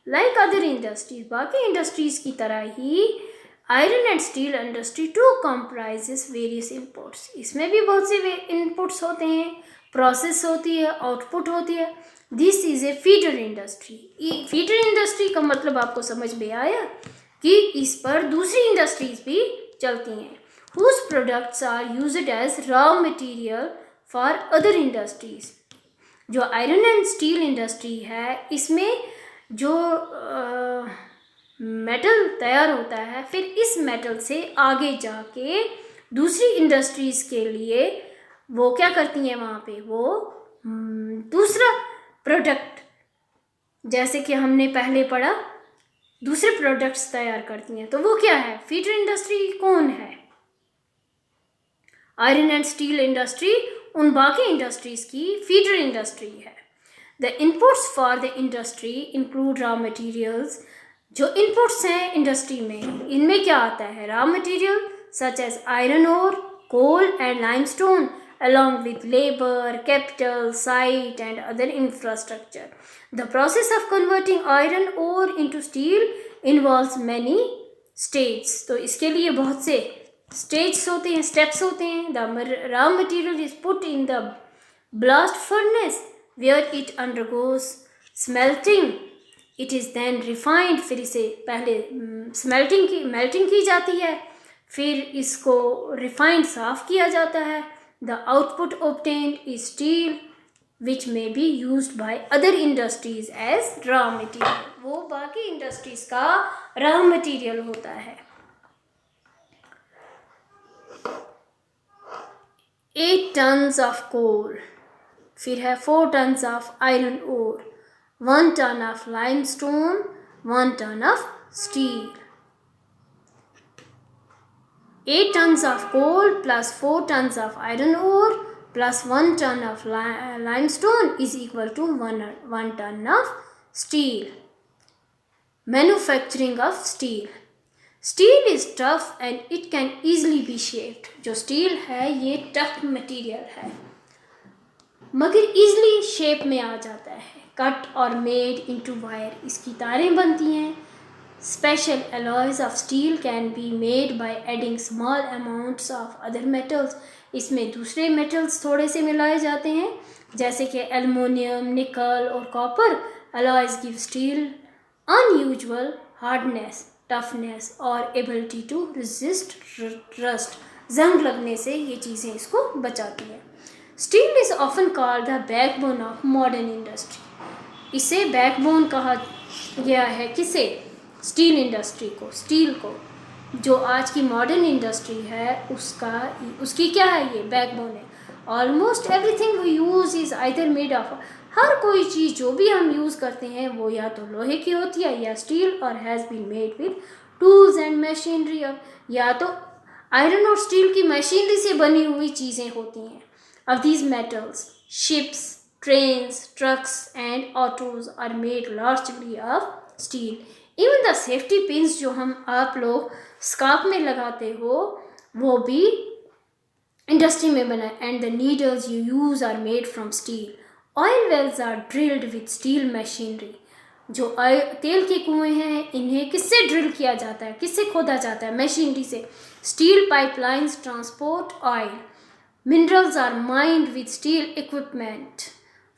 Like other industries, बाकी industries की तरह ही iron and steel industry too comprises various inputs, इसमें भी बहुत से इनपुट्स होते हैं, प्रोसेस होती है, आउटपुट होती है। This is a feeder industry. Feeder industry का मतलब आपको समझ में आया कि इस पर दूसरी इंडस्ट्रीज भी चलती हैं, whose products are used as raw material for other industries। जो आयरन एंड स्टील इंडस्ट्री है, इसमें जो मेटल तैयार होता है, फिर इस मेटल से आगे जाके दूसरी इंडस्ट्रीज के लिए वो क्या करती हैं, वहाँ पे वो दूसरा प्रोडक्ट, जैसे कि हमने पहले पढ़ा, दूसरे प्रोडक्ट्स तैयार करती हैं। तो वो क्या है, फीडर इंडस्ट्री कौन है? आयरन एंड स्टील इंडस्ट्री उन बाकी इंडस्ट्रीज की फीडर इंडस्ट्री है। The inputs for the industry include raw materials. जो इनपुट्स हैं इंडस्ट्री में, इनमें क्या आता है, raw material such as iron ore, coal and limestone along with labor, capital, site and other infrastructure. The process of converting iron ore into steel involves many stages. तो इसके लिए बहुत से stages होते हैं, steps होते हैं. The raw material is put in the blast furnace where it undergoes smelting. It is then refined. फिर इसे पहले melting की जाती है, फिर इसको refined साफ किया जाता है. The output obtained is steel which may be used by other industries as raw material. वो बाकी इंडस्ट्रीज का raw material होता है. 8 tons of coal, फिर है 4 tons of iron ore, 1 ton of limestone, 1 ton of steel. 8 tons of coal plus 4 tons of iron ore plus 1 ton of limestone is equal to 1 ton of steel. Manufacturing of steel. Steel is tough and it can easily be shaped. जो steel है ये tough material है, मगर easily shape में आ जाता है. Cut or made into wire, इसकी तारें बनती हैं. Special alloys of steel can be made by adding small amounts of other metals. इसमें दूसरे metals थोड़े से मिलाए जाते हैं, जैसे कि एल्युमिनियम, निकल और copper. Alloys give steel unusual hardness, toughness और ability to resist rust. जंग लगने से ये चीज़ें इसको बचाती हैं. Steel is often called the backbone of modern industry. इसे backbone कहा गया है, किसे? स्टील इंडस्ट्री को, स्टील को, जो आज की मॉडर्न इंडस्ट्री है उसकी क्या है, ये बैकबोन है. Almost everything we use is either made of, हर कोई चीज़ जो भी हम यूज़ करते हैं वो या तो लोहे की होती है या स्टील, और has been made with tools and machinery, या तो आयरन और स्टील की मशीनरी से बनी हुई चीज़ें होती हैं. Of these metals ships, trains, trucks and autos are made largely of steel. Even the safety pins जो आप लोग स्कार्फ में लगाते हो वो भी इंडस्ट्री में बना है. And the needles you use are made from steel. Oil wells are drilled with steel machinery. जो तेल के कुएँ हैं इन्हें किससे ड्रिल किया जाता है, किससे खोदा जाता है? मशीनरी से. Steel pipelines transport oil. Minerals are mined with steel equipment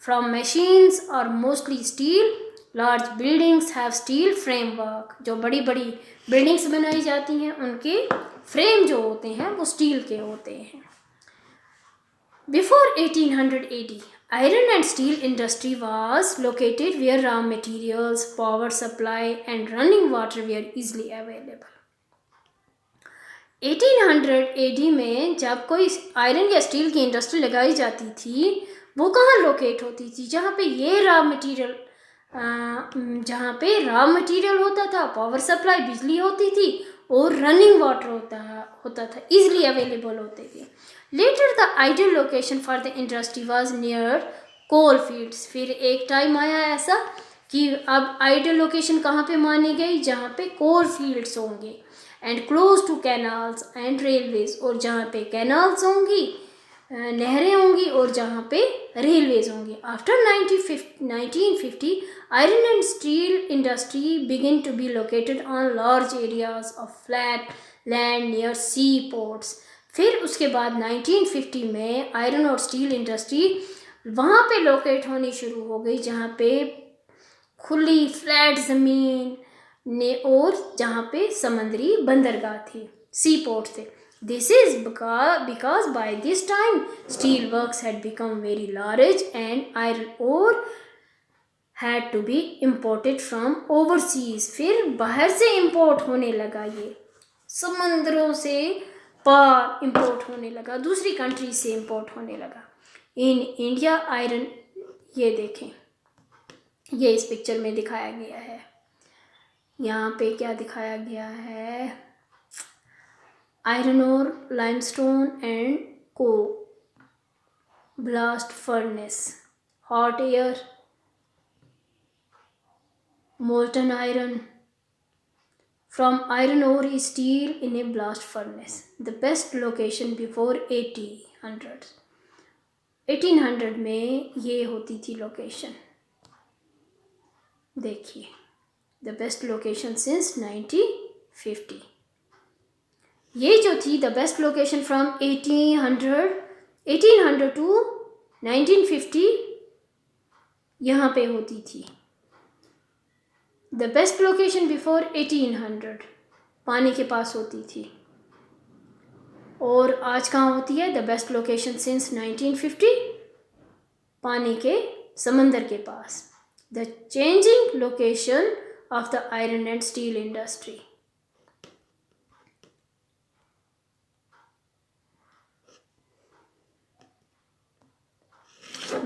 from machines और mostly steel. Large buildings have steel framework. जो बड़ी बड़ी बिल्डिंग्स बनाई जाती हैं उनके फ्रेम जो होते हैं वो स्टील के होते हैं. Before 1800 AD, iron and steel industry was located where raw materials, power supply and running water were easily available. 1800 AD में जब कोई आयरन या स्टील की इंडस्ट्री लगाई जाती थी, वो कहाँ लोकेट होती थी? जहाँ पे ये जहाँ पे रॉ मटेरियल होता था, पावर सप्लाई, बिजली होती थी और रनिंग वाटर होता था, इजीली अवेलेबल होते थे. Later the ideal location for the industry was near coal fields. फिर एक टाइम आया ऐसा कि अब आइडियल लोकेशन कहाँ पे मानी गई? जहाँ पे कोल फील्ड्स होंगे. And close to canals and railways, और जहाँ पे कैनाल्स होंगी नहरें होंगी और जहाँ पे रेलवेज होंगी। After 1950 iron and steel industry begin to be located on large areas of flat land near sea ports. फिर उसके बाद 1950 में आयरन और स्टील इंडस्ट्री वहाँ पे लोकेट होनी शुरू हो गई जहाँ पे खुली फ्लैट ज़मीन ने और जहाँ पे समंदरी बंदरगाह थी, सी पोर्ट थे। This is because by this time steel works had become very large and iron ore had to be imported from overseas। फिर बाहर से import होने लगा, ये समंदरों से पार import होने लगा, दूसरी कंट्री से import होने लगा। इन इंडिया आयरन, ये देखें, ये इस पिक्चर में दिखाया गया है। यहाँ पे क्या दिखाया गया है, iron ore, limestone and coke, blast furnace, hot air, molten iron. From iron ore is steel in a blast furnace. The best location before 1800. 1800 में ये होती थी लोकेशन, देखिए, the best location since 1950। ये जो थी the best location from 1800 to 1950 यहाँ पे होती थी। द बेस्ट लोकेशन बिफोर 1800 पानी के पास होती थी, और आज कहाँ होती है, द बेस्ट लोकेशन सिंस 1950 पानी के समंदर के पास। The changing location of the iron and steel industry.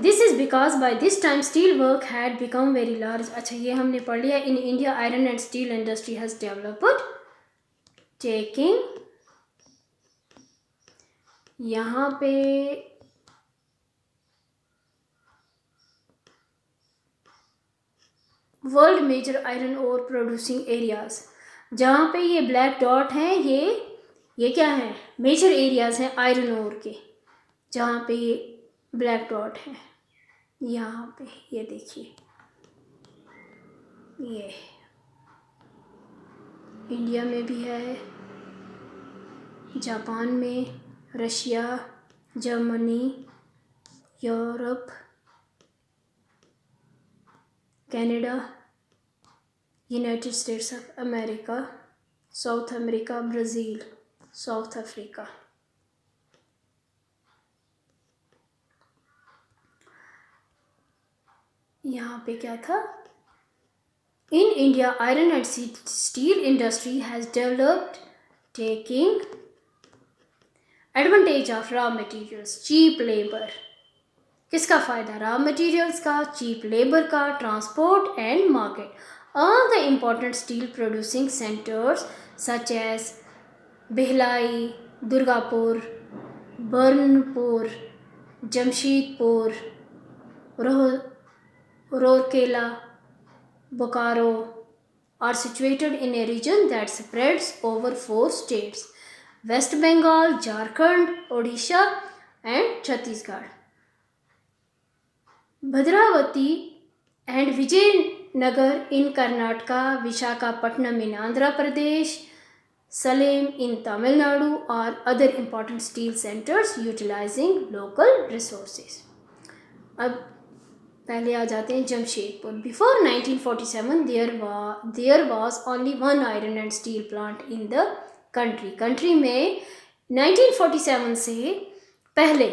This is because by this time steel work had become very large। अच्छा, ये हमने पढ़ लिया। In India iron and steel industry has developed, taking, यहाँ पे वर्ल्ड मेजर आयरन और producing areas, जहाँ पे ये ब्लैक डॉट हैं, ये क्या है, मेजर एरियाज हैं आयरन और के, जहाँ पे ये ब्लैक डॉट है। यहाँ पे ये देखिए, ये इंडिया में भी है, जापान में, Russia, Germany, Europe, Canada, United States of America, South America, Brazil, South Africa. यहाँ पे क्या था, in India iron and steel industry has developed taking advantage of raw materials, cheap labour. किसका फ़ायदा, रॉ मटेरियल्स का, cheap labour का, transport and market. All the important steel producing centres such as Bhilai, Durgapur, Burnpur, Jamshedpur, Rourkela, Bokaro are situated in a region that spreads over 4 states: West Bengal, Jharkhand, Odisha and Chhattisgarh. Bhadravati and Vijayanagar in Karnataka, Visakhapatnam in Andhra Pradesh, Salem in Tamil Nadu are other important steel centers utilizing local resources. अब पहले आ जाते हैं Jamshedpur. Before 1947 there was only one iron and steel plant in the country में 1947 से पहले,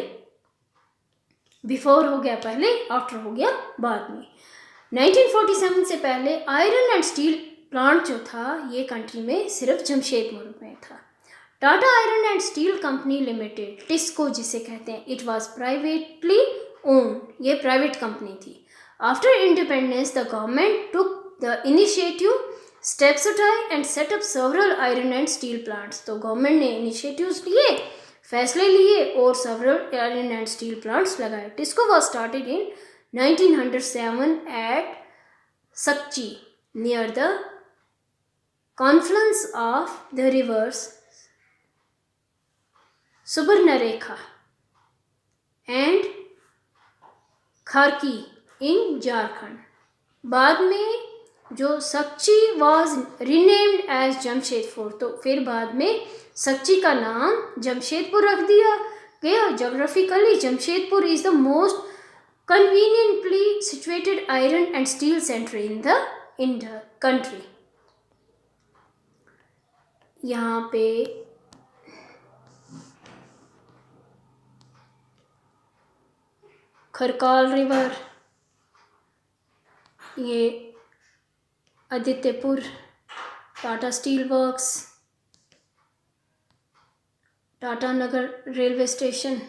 before हो गया पहले, आफ्टर हो गया बाद में। 1947 से पहले आयरन एंड स्टील प्लांट जो था ये कंट्री में सिर्फ जमशेदपुर में था। Tata iron and steel company limited, TISCO जिसे कहते हैं, इट वाज प्राइवेटली ओन, ये प्राइवेट कंपनी थी। After independence the government took the initiative, steps उठाए and set up several iron and steel plants. तो गवर्नमेंट ने इनिशिएटिव्स लिए, फैसले लिए और several iron and steel plants लगाए। TISCO was started in 1907 at Sakchi near the confluence of the rivers Subarnarekha and Kharki in Jharkhand. बाद में जो सक्ची was renamed as जमशेदपुर, तो फिर बाद में सक्ची का नाम जमशेदपुर रख दिया गया. Geographically, Jamshedpur is the most conveniently situated iron and steel center in the country. यहाँ पे खरकाल रिवर, ये Adityapur, Tata steel works, Tatanagar railway station,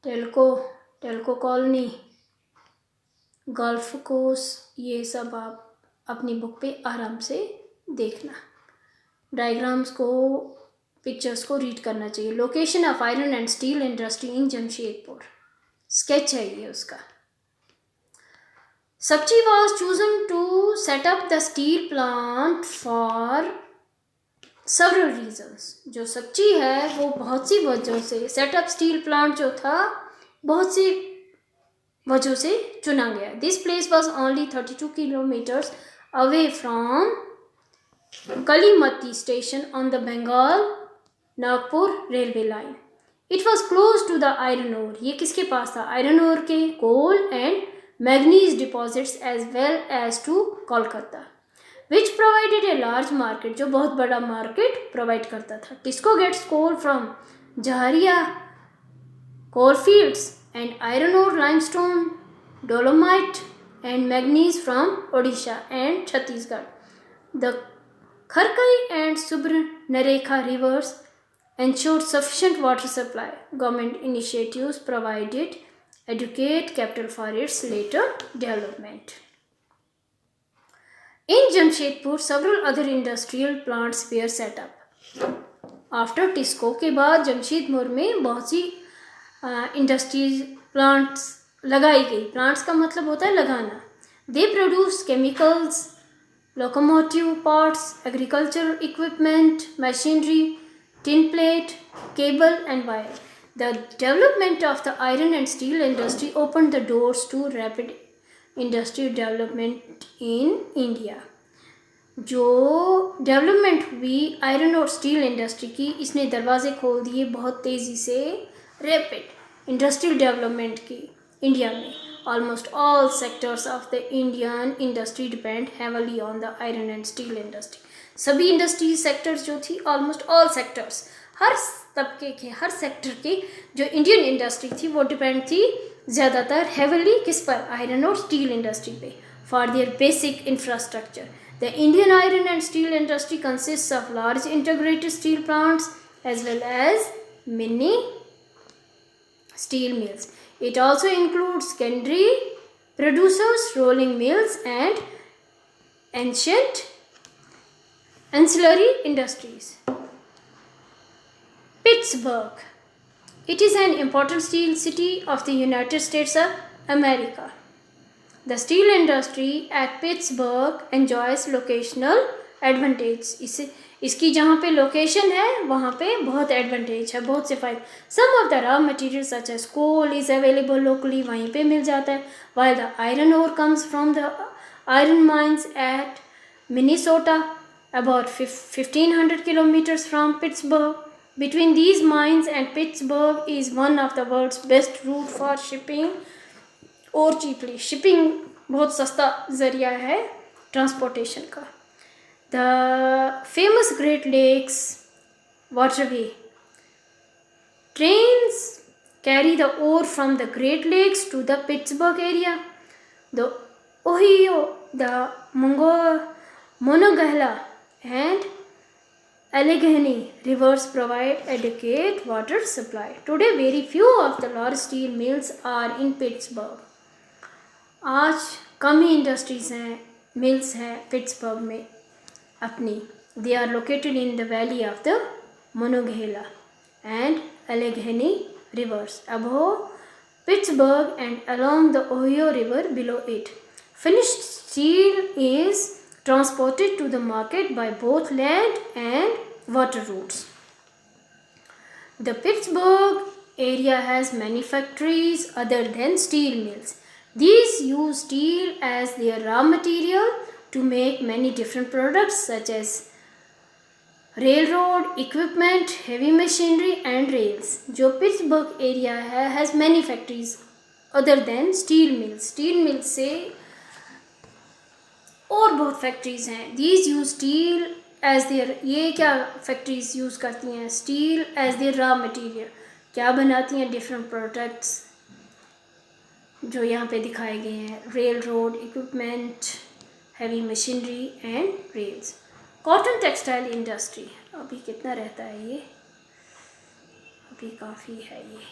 Telco colony, gulf coast, ये सब आप अपनी बुक पे आराम से देखना. डायग्राम्स को, पिक्चर्स को रीड करना चाहिए. Location of iron and steel industry in Jamshedpur, sketch है ये उसका. सक्ची was chosen to set up the steel plant for several reasons. जो सक्ची है वो बहुत सी वजहों से, सेटअप स्टील प्लांट जो था बहुत सी वजहों से चुना गया. This place was only 32 kilometers away from Kalimati station on the Bengal-Nagpur railway line. It was close to the iron ore. ये किसके पास था? आयरन ओर के, coal and manganese deposits as well as to Kolkata, which provided a large market, जो बहुत बड़ा market provide करता था. Tisco gets coal from Jaharia coal fields and iron ore, limestone, dolomite and manganese from Odisha and Chhattisgarh. The Kharkai and Subarnarekha rivers ensured sufficient water supply. Government initiatives provided adequate capital for its later development. In Jamshedpur, several other industrial plants were set up. After Tisco के बाद जमशेदपुर में बहुत सी industries plants लगाई गई. Plants का मतलब होता है लगाना. They produce chemicals, locomotive parts, agricultural equipment, machinery, tin plate, cable and wire. The development of the iron and steel industry opened the doors to rapid industrial development in India. जो development हुई iron और steel industry की, इसने दरवाजे खोल दिए बहुत तेज़ी से रैपिड इंडस्ट्रियल डेवलपमेंट की इंडिया में. Almost all sectors of the Indian industry depend heavily on the iron and steel industry. सभी इंडस्ट्री सेक्टर्स जो थी, ऑलमोस्ट ऑल सेक्टर्स, हर तबके के, हर सेक्टर के जो इंडियन इंडस्ट्री थी वो डिपेंड थी ज़्यादातर हेवली किस पर? आयरन और स्टील इंडस्ट्री पे, for their basic infrastructure. The Indian iron and steel industry consist of large integrated steel plants as well as many steel mills. It also includes secondary producers, rolling mills and ancient ancillary industries. Pittsburgh. It is an important steel city of the United States of America. The steel industry at Pittsburgh enjoys locational advantage. इसकी जहाँ पे location है वहाँ पे बहुत advantage है, बहुत से फायदे. Some of the raw material such as coal is available locally, वहीं पे मिल जाता है. while the iron ore comes from the iron mines at Minnesota, about 1500 kilometers from Pittsburgh. Between these mines and Pittsburgh is one of the world's best route for shipping ore cheaply. Shipping बहुत सस्ता जरिया है transportation का. The famous Great Lakes waterway. Trains carry the ore from the Great Lakes to the Pittsburgh area. The Ohio, the Monongahela and Allegheny rivers provide adequate water supply. Today, very few of the large steel mills are in Pittsburgh. आज कम ही industries हैं, mills हैं Pittsburgh में अपनी. They are located in the valley of the Monongahela and Allegheny rivers above Pittsburgh and along the Ohio River below it. Finished steel is transported to the market by both land and water routes. The Pittsburgh area has many factories other than steel mills. These use steel as their raw material to make many different products such as railroad equipment, heavy machinery and rails. जो Pittsburgh area है has many factories other than steel mills. Steel mills से और बहुत factories हैं. These use steel as their, ये क्या factories use करती हैं? Steel as their raw material. क्या बनाती हैं? डिफरेंट प्रोडक्ट्स जो यहाँ पे दिखाए गए हैं. Rail road equipment, heavy machinery and rails. Cotton textile industry अभी कितना रहता है ये? अभी काफ़ी है ये.